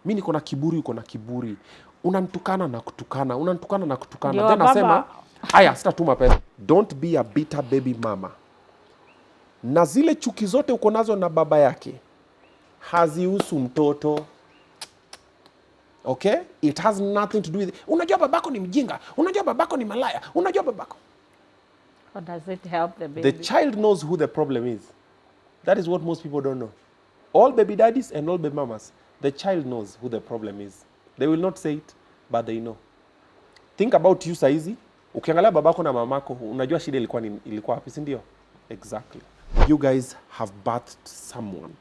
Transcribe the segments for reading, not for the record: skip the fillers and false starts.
Mimi niko na kiburi, uko na kiburi. Unanitukana na kutukana, unanitukana na kutukana. Ndio Then baba. nasema, haya sitatuma pesa. Don't be a bitter baby mama. Na zile chuki zote uko nazo na baba yake hazihusu mtoto. Okay? It has nothing to do with it. Unajua babako ni mjinga, unajua babako ni malaya, unajua babako. Or does it help the baby? The child knows who the problem is. That is what most people don't know. All baby daddies and all baby mamas, the child knows who the problem is. They will not say it, but they know. Think about you saizi. Ukiangalia babako na mamako, unajua shida ilikuwa wapi, si ndio? Exactly. You guys have birthed someone.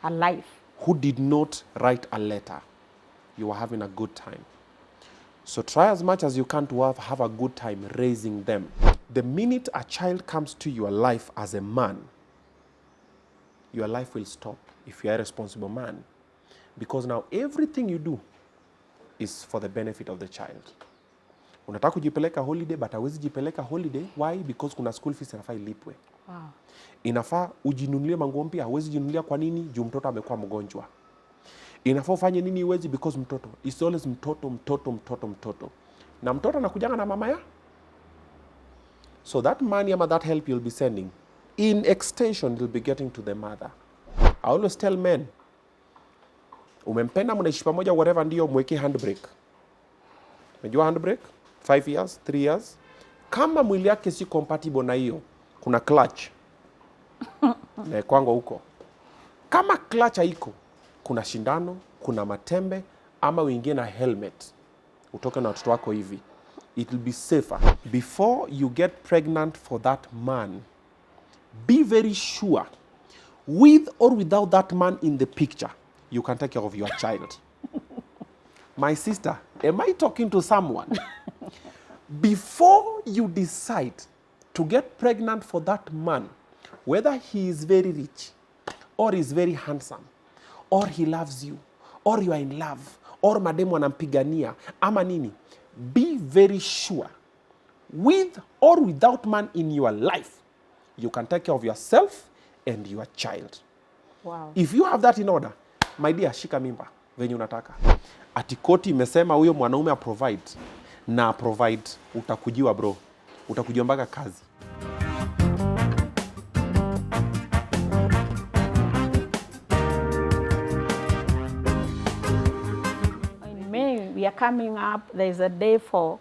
A life. Who did not write a letter. You are having a good time. So try as much as you can to have a good time raising them. The minute a child comes to your life as a man, your life will stop if you are a responsible man. Because now everything you do is for the benefit of the child. Unataka kujipeleka holiday, but hawezi jipeleka holiday. Why? Because kuna school fees inafaa ilipwe. Wow. Inafaa ujinunulie manguo mpya, hawezi jinunulia kwa nini? Juu mtoto amekuwa mgonjwa. Inafaa ufanye nini iwezi? Because mtoto. It's always mtoto. Na mtoto anakujanga na mama ya. So that money ama that help you'll be sending, in extension you'll be getting to the mother. I always tell men, umempenda mnaishi pamoja whatever, ndio mweke handbrake. Unajua handbrake? 5 years, 3 years. Kama mwili yake si compatible na hiyo, kuna clutch. Na kwangu huko. Kama clutch haiko, kuna shindano, kuna matembe, ama uingie na helmet. Utoke na watoto wako hivi. It will be safer. Before you get pregnant for that man, be very sure, with or without that man in the picture, you can take care of your child. My sister, am I talking to someone? Before you decide to get pregnant for that man, whether he is very rich, or is very handsome, or he loves you, or you are in love, or mademu anampigania, ama nini, be very sure, with or without man in your life, you can take care of yourself and your child. Wow. If you have that in order, my dear, shika mimba venye unataka. Ati koti imesema huyo mwanaume a provide, na provide, utakujiwa bro. Utakujiwa mpaka kazi. In May, we are coming up, there's a day for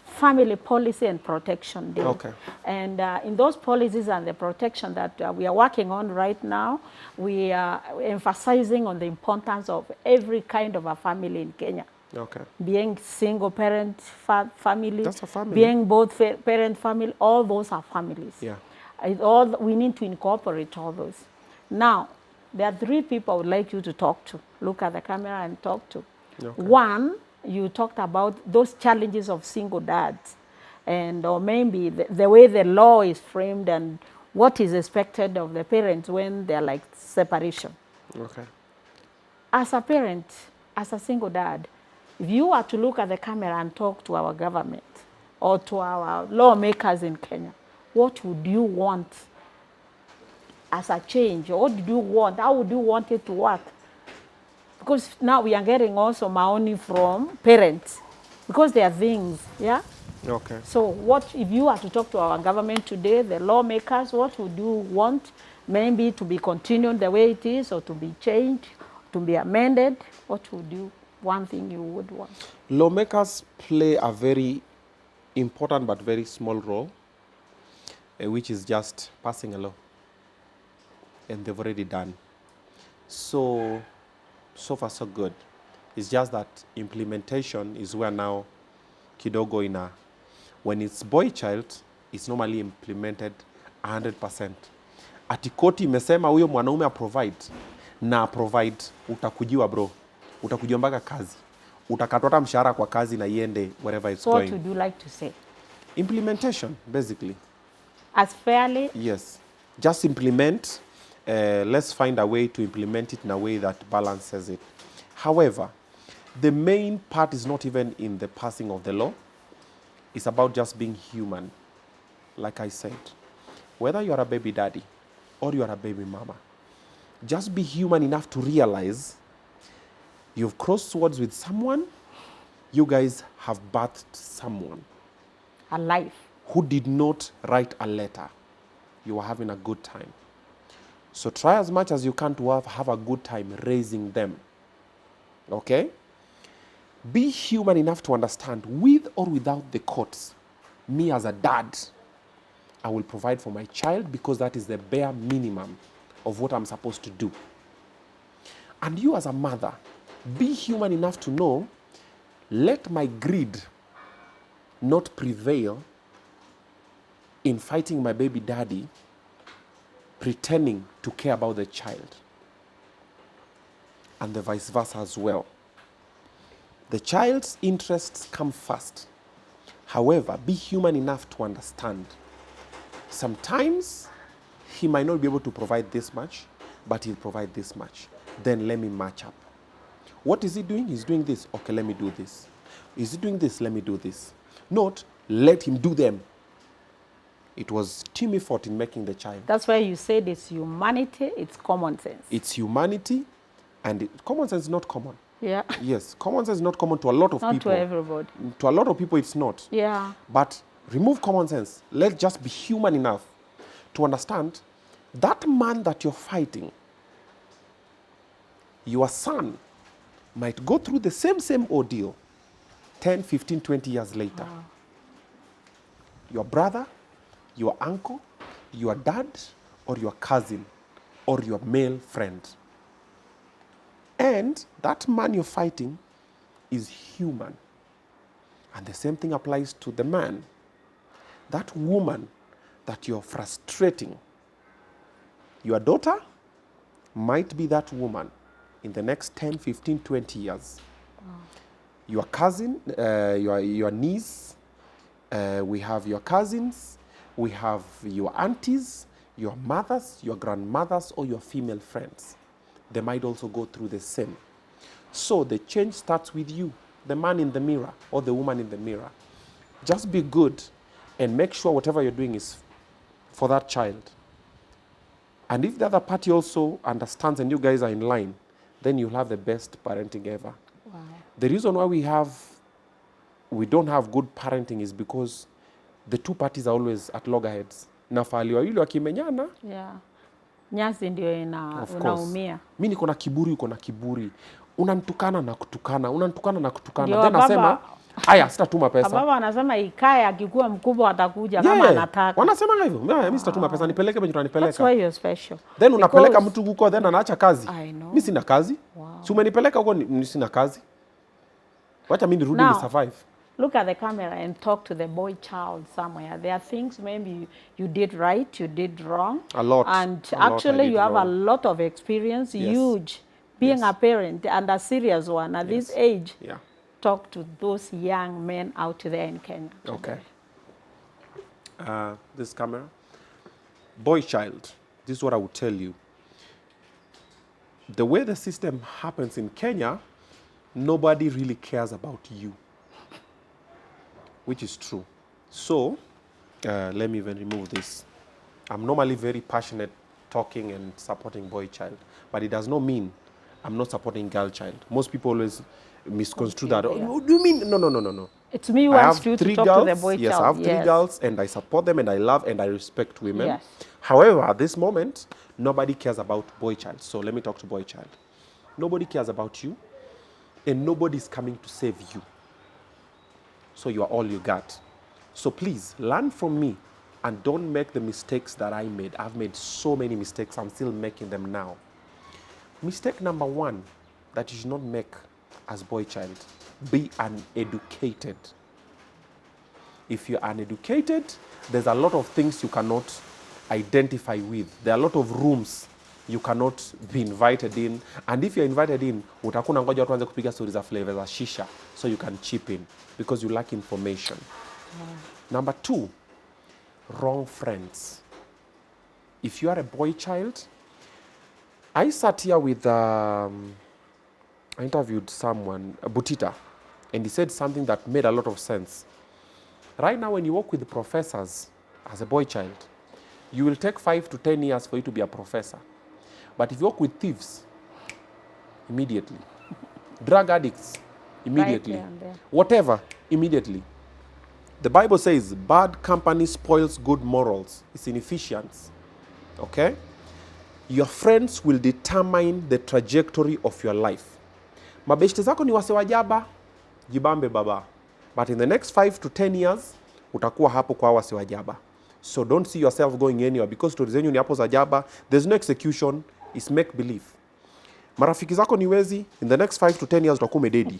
Family Policy and Protection Day. Okay. And in those policies and the protection that we are working on right now, we are emphasizing on the importance of every kind of a family in Kenya. Okay. Being single parent family, That's a family. being both parent family, all those are families. Yeah. We need to incorporate all those. Now, there are 3 people I would like you to talk to. Look at the camera and talk to. Okay. One, you talked about those challenges of single dads, and or maybe the way the law is framed and what is expected of the parents when they're like separation. Okay. As a parent, as a single dad, if you were to look at the camera and talk to our government or to our lawmakers in Kenya, what would you want as a change? What do you want? How would you want it to work? Because now we are getting also money from parents, because there are things, yeah? Okay. So what, if you are to talk to our government today, the lawmakers, what would you want maybe to be continued the way it is, or to be changed, to be amended? What would you, one thing you would want? Lawmakers play a very important but very small role, which is just passing a law. And they've already done. So far so good. It's just that implementation is where now kidogo when it's boy child, it's normally implemented 100%. Ati koti imesema huyo mwanaume a provide, na provide, utakujiwa bro. Utakujiwa mpaka kazi. Utakatwa hata mshahara kwa kazi na iende wherever it's So going. what would you like to say? Implementation, basically. As fairly? Yes. Just implement. Let's find a way to implement it in a way that balances it. However, the main part is not even in the passing of the law. It's about just being human. Like I said, whether you are a baby daddy or you are a baby mama, just be human enough to realize You've crossed swords with someone. You guys have birthed someone A life. who did not write a letter. You are having a good time. So try as much as you can to have a good time raising them. Okay? Be human enough to understand, with or without the courts, me as a dad, I will provide for my child because that is the bare minimum of what I'm supposed to do. And you as a mother, be human enough to know, let my greed not prevail in fighting my baby daddy, pretending to care about the child. And the vice versa as well. The child's interests come first. However, be human enough to understand. Sometimes he might not be able to provide this much, but he'll provide this much. Then let me match up. What is he doing? He's doing this. Okay, let me do this. Is he doing this? Let me do this. Not let him do them. It was team effort in making the child. That's why you said it's humanity, it's common sense. It's humanity, and common sense is not common. Yeah. Yes, common sense is not common to a lot of Not people. to everybody. To a lot of people, it's not. Yeah. But remove common sense. Let's just be human enough to understand that man that you're fighting, your son might go through the same ordeal 10, 15, 20 years later. Wow. Your brother, your uncle, your dad, or your cousin, or your male friend. And that man you're fighting is human. And the same thing applies to the man. That woman that you're frustrating, your daughter might be that woman in the next 10, 15, 20 years. Wow. Your cousin, your niece, we have your cousins, we have your aunties, your mothers, your grandmothers, or your female friends. They might also go through the same. So the change starts with you, the man in the mirror or the woman in the mirror. Just be good and make sure whatever you're doing is for that child. And if the other party also understands and you guys are in line, then you'll have the best parenting ever. Wow. The reason why we don't have good parenting is because the two parties are always at loggerheads. Nafali wawili wakimenyana. Yeah. Nyasi ndio unaumia. Mimi niko na kiburi, uko na kiburi. Unanitukana na kutukana, unanitukana na kutukana. Ndio Then nasema, haya sitatuma pesa. Baba anasema ikae akikuwa mkubwa atakuja kama anataka. Wanasema hivyo. Mimi sitatuma pesa, nipeleke penye tunanipeleka. That's why you're special. Then unapeleka mtu huko then anaacha kazi. Mimi sina kazi. Wow. Si umenipeleka huko sina kazi. Wacha mimi nirudi ni survive. Look at the camera and talk to the boy child somewhere. There are things maybe you did right, you did wrong. A lot. And actually you have a lot of experience, huge, being a parent and a serious one at this age. Yeah. Talk to those young men out there in Kenya. Okay. This camera. Boy child, this is what I would tell you. The way the system happens in Kenya, nobody really cares about you. Which is true. So, let me even remove this. I'm normally very passionate talking and supporting boy child, but it does not mean I'm not supporting girl child. Most people always misconstrue that. Oh, what do you mean? No. It's me who wants you to talk girls, to the boy yes, child. I have three girls, and I support them, and I love and I respect women. Yes. However, at this moment, nobody cares about boy child. So let me talk to boy child. Nobody cares about you, and nobody is coming to save you. So you are all you got. So please, learn from me and don't make the mistakes that I made. I've made so many mistakes. I'm still making them now. Mistake number one that you should not make as boy child, be uneducated. If you're uneducated, there's a lot of things you cannot identify with. There are a lot of rooms you cannot be invited in. And if you're invited in, utakuna ngoja watu wanze kupiga stories za flavors za shisha, so you can chip in because you lack information. Number two, wrong friends. If you are a boy child, I sat here with, I interviewed someone, Butita, and he said something that made a lot of sense. Right now, when you work with the professors as a boy child, you will take 5 to 10 years for you to be a professor. But if you work with thieves, immediately. Drug addicts, immediately. Right there and there. Whatever, immediately. The Bible says, bad company spoils good morals. It's in Ephesians. Okay? Your friends will determine the trajectory of your life. Mabeshte zako ni wase wajaba, jibambe baba. But in the next 5 to 10 years, utakuwa hapo kwa wase wajaba. So don't see yourself going anywhere because stories zenyu ni hapo za jaba. There's no execution. It's make believe. Marafiki zako ni wezi, in the next 5 to 10 years utakuwa umededi.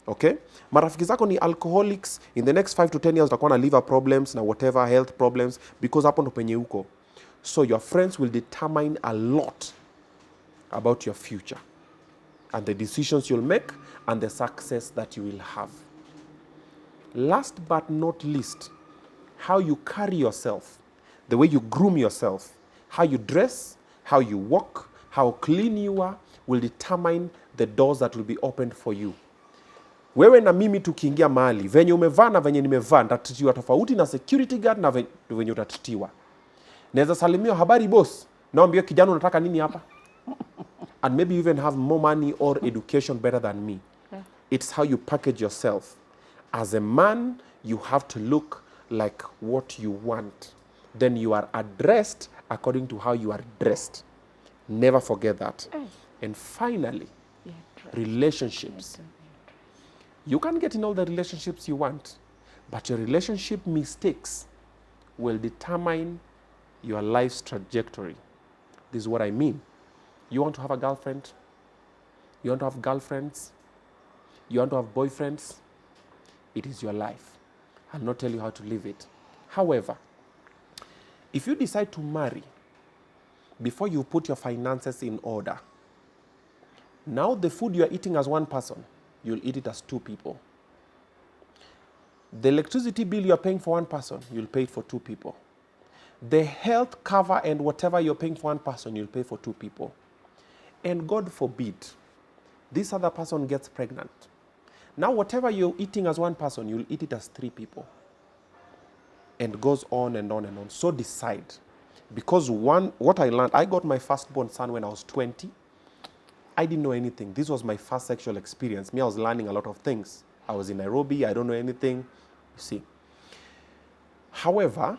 Okay? Marafiki zako ni alcoholics, in the next 5 to 10 years utakuwa na liver problems na whatever health problems because hapo ndo penye uko. So your friends will determine a lot about your future and the decisions you'll make and the success that you will have. Last but not least, how you carry yourself, the way you groom yourself, how you dress, how you walk, how clean you are, will determine the doors that will be opened for you. Wewe na mimi tukiingia mahali, venye umevaa na venye nimevaa, ntatitiwa tofauti na security guard na venye utatitiwa. Naweza salimia habari boss, naambia kijana unataka nini hapa? And maybe you even have more money or education better than me. Yeah. It's how you package yourself. As a man, you have to look like what you want. Then you are addressed according to how you are dressed. Never forget that. And finally, relationships. You can get in all the relationships you want, but your relationship mistakes will determine your life's trajectory. This is what I mean. You want to have a girlfriend? You want to have girlfriends? You want to have boyfriends? It is your life. I'll not tell you how to live it. However, if you decide to marry, before you put your finances in order, now the food you are eating as one person, you'll eat it as 2 people. The electricity bill you're paying for one person, you'll pay it for 2 people. The health cover and whatever you're paying for one person, you'll pay for 2 people. And God forbid, this other person gets pregnant. Now whatever you're eating as one person, you'll eat it as 3 people. And goes on and on and on. So decide. Because what I learned, I got my firstborn son when I was 20. I didn't know anything. This was my first sexual experience. Me, I was learning a lot of things. I was in Nairobi. I don't know anything. You see. However,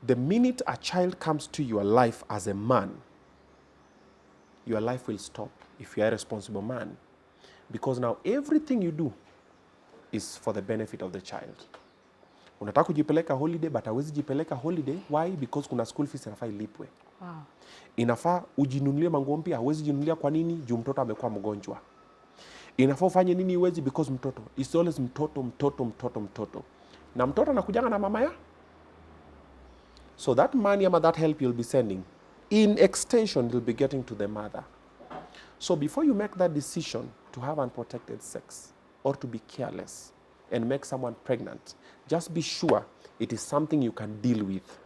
the minute a child comes to your life as a man, your life will stop if you are a responsible man. Because now everything you do is for the benefit of the child. Unataka kujipeleka holiday, but hawezi jipeleka holiday. Why? Because kuna school fees inafaa ilipwe. Wow. Inafaa ujinunulie manguo mpya, hawezi jinunulia kwa nini? Juu mtoto amekuwa mgonjwa. Inafaa ufanye nini uwezi? Because mtoto. It's always mtoto. Na mtoto anakujanga na mama ya? So that money ama that help you'll be sending, in extension, you'll be getting to the mother. So before you make that decision to have unprotected sex or to be careless and make someone pregnant, just be sure it is something you can deal with.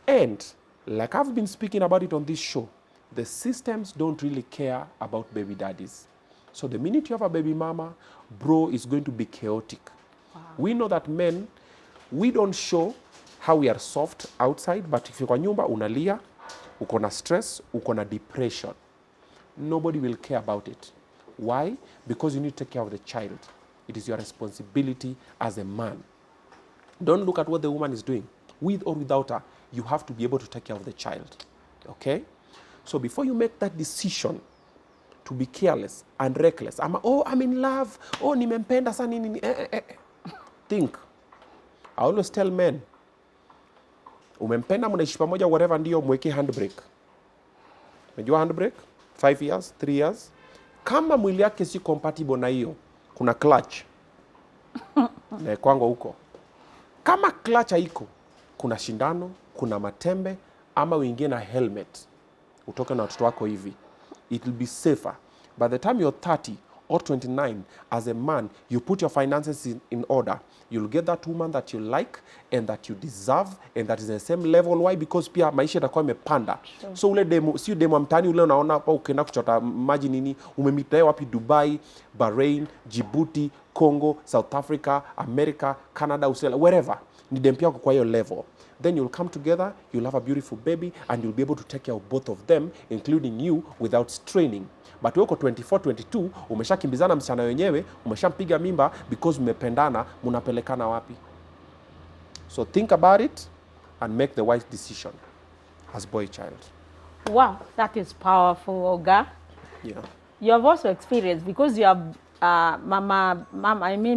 And like I've been speaking about it on this show, the systems don't really care about baby daddies. So the minute you have a baby mama, bro, is going to be chaotic. Wow. We know that men, we don't show how we are soft outside, but if you're kwa nyumba unalia, uko na stress, uko na depression, nobody will care about it. Why? Because you need to take care of the child. It is your responsibility as a man. Don't look at what the woman is doing. With or without her, you have to be able to take care of the child. Okay? So before you make that decision to be careless and reckless, I'm in love, nimempenda sana nini, think. I always tell men, umempenda mnaishi pamoja whatever, ndio mweke handbrake. Unajua handbrake? 5 years, 3 years. Kama mwili yake si compatible na hiyo, kuna clutch. Na kwangu huko. Kama clutch haiko, kuna shindano, kuna matembe, ama uingie na helmet. Utoke na watoto wako hivi. It will be safer. By the time you're 30 or 29, as a man, you put your finances in order. You'll get that woman that you like and that you deserve and that is the same level. Why? Because pia maisha yatakuwa imepanda. Sure. So ule demo, si demo mtani ule unaona hapa ukienda kuchota maji nini, umemita wapi? Dubai, Bahrain, Djibouti, Congo, South Africa, America, Canada, Australia, wherever. Ni dem pia wako kwa hiyo level. Then you'll come together, you'll have a beautiful baby, and you'll be able to take care of both of them, including you, without straining. But wewe uko 24, 22, umeshakimbizana msichana wenyewe, umeshampiga mimba because mmependana, mnapelekana wapi? So think about it and make the wise decision as boy child. Wow, that is powerful, Oga. Yeah. You have also experienced, because you have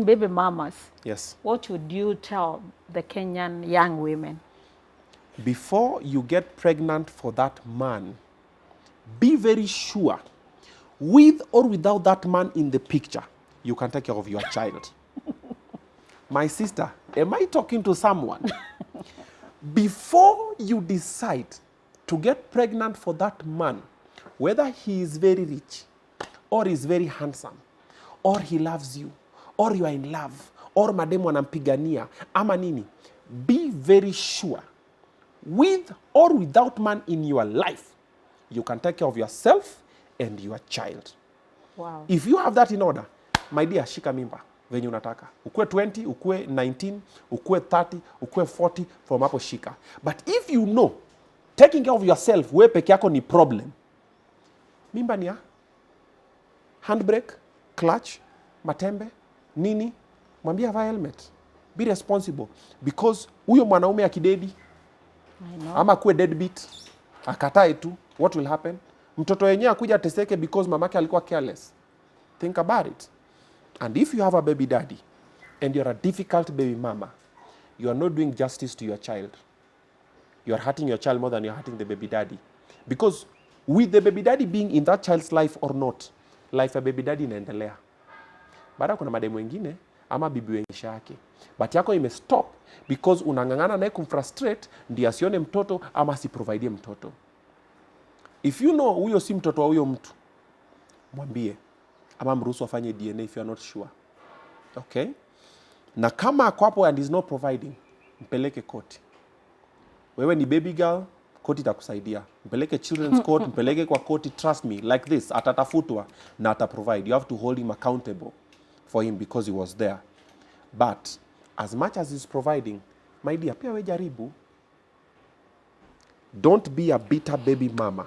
baby mamas. Yes. What would you tell the Kenyan young women? Before you get pregnant for that man, be very sure, with or without that man in the picture, you can take care of your child. My sister, am I talking to someone? Before you decide to get pregnant for that man, whether he is very rich, or is very handsome, or he loves you, or you are in love, or mademu anampigania, ama nini, be very sure, with or without man in your life, you can take care of yourself and your child. Wow. If you have that in order, my dear, shika mimba venye unataka. Ukue 20, ukue 19, ukue 30, ukue 40, from hapo shika. But if you know, taking care of yourself, we peke yako ni problem, mimba ni ya handbrake, clutch, matembe, nini, mwambie avae helmet. Be responsible. Because huyo mwanaume akidedi, ama kuwe deadbeat, akatae tu, what will happen? Mtoto yenyewe akuja teseke because mamake alikuwa careless. Think about it. And if you have a baby daddy, and you're a difficult baby mama, you are not doing justice to your child. You are hurting your child more than you're hurting the baby daddy. Because with the baby daddy being in that child's life or not, life ya baby daddy inaendelea. Baada kuna mademu wengine ama bibi wengisha yake. But yako imestop because unangangana naye kumfrustrate ndiye asione mtoto ama asiprovide mtoto. If you know huyo si mtoto wa huyo mtu, mwambie ama mruhusu afanye DNA if you are not sure. Okay? Na kama ako hapo and is not providing, mpeleke koti. Wewe ni baby girl, koti itakusaidia. Mpeleke children's court, mpeleke kwa koti, trust me, like this, atatafutwa na ataprovide. You have to hold him accountable for him because he was there. But as much as he's providing, my dear, pia we jaribu. Don't be a bitter baby mama.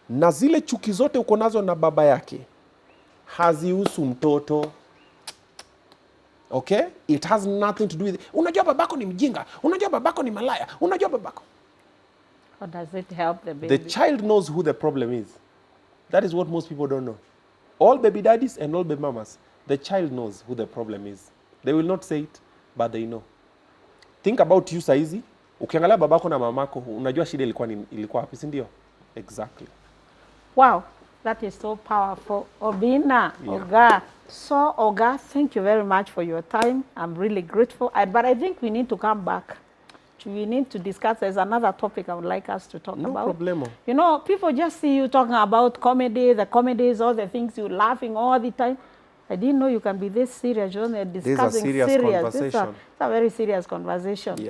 Na zile chuki zote uko nazo na baba yake, hazihusu mtoto. Okay? It has nothing to do with it. Unajua babako ni mjinga, unajua babako ni malaya, unajua babako. How does it help the baby? The child knows who the problem is. That is what most people don't know. All baby daddies and all baby mamas, the child knows who the problem is. They will not say it, but they know. Think about you saizi. Ukiangalia babako na mamako, unajua shida ilikuwa wapi, si ndio? Exactly. Wow, that is so powerful. Obinna, Yeah. Oga. So, Oga, thank you very much for your time. I'm really grateful. But I think we need to come back. We need to discuss. There's another topic I would like us to talk about. No problemo. You know, people just see you talking about comedy, the comedies, all the things you're laughing all the time. I didn't know you can be this serious. You're discussing serious conversation. It's a very serious conversation. Yeah.